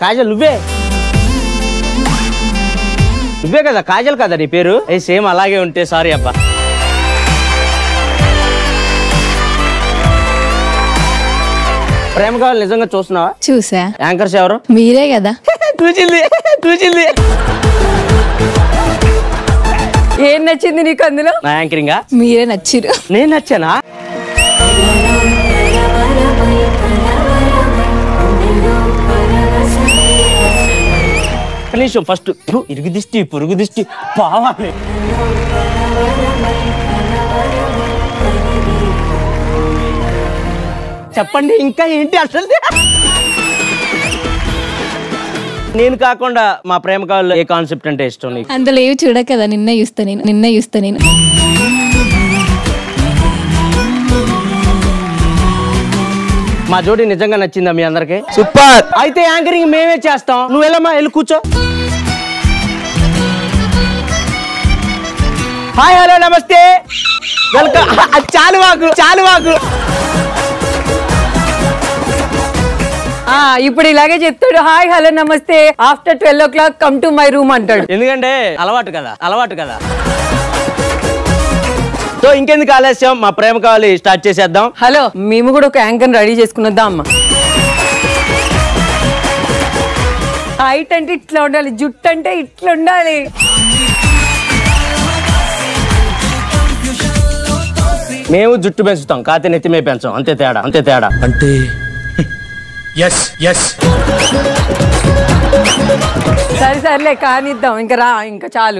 కాజల్ నువ్వే కదా కాజల్ కదా నీ పేరు? సేమ్ అలాగే ఉంటే సారీ అబ్బా. ప్రేమ కావాలి నిజంగా చూస్తున్నావా? చూసా. యాంకర్స్ ఎవరు? మీరే కదా. చూసింది. ఏం నచ్చింది నీకు అందులో? నా యాంకరింగా? మీరే నచ్చిరు. నేను నచ్చానా? కనీసం ఫస్ట్ ఇరుగు దిష్టి పొరుగు దిష్టి పావాలి. చెప్పండి ఇంకా ఏంటి అసలు? నేను కాకుండా మా ప్రేమ కావాలి ఏ కాన్సెప్ట్ అంటే ఇష్టం నీకు? అందులో ఏవి చూడ కదా, నిన్న చూస్తా నేను. మా జోడి నిజంగా నచ్చిందా మీ అందరికి? సూపర్. అయితే యాంకరింగ్ మేమే చేస్తాం, నువ్వు వెళ్ళమ్మా, వెళ్ళి కూర్చో. హాయ్ హలో నమస్తే వెల్కమ్. చాలు ఇప్పుడు ఇలాగే చెప్తాడు. హాయ్ హలో నమస్తే, after 12 o'clock come to my room అంటాడు. ఎందుకంటే అలవాటు కదా. సో ఇంకెందుకు ఆలస్యం, మా ప్రేమ కావాలి స్టార్ట్ చేసేద్దాం. హలో, మేము కూడా ఒక యాంకర్ రెడీ చేసుకున్నద్దాం అమ్మ. హైట్ అంటే ఇట్లా ఉండాలి, జుట్టు అంటే ఇట్లా ఉండాలి. మేము జుట్టు పెంచుతాం, కాతే నెత్తిమే పెంచాం, అంతే తేడా అంటే సరేలే కానిద్దాం, ఇంకా చాలు.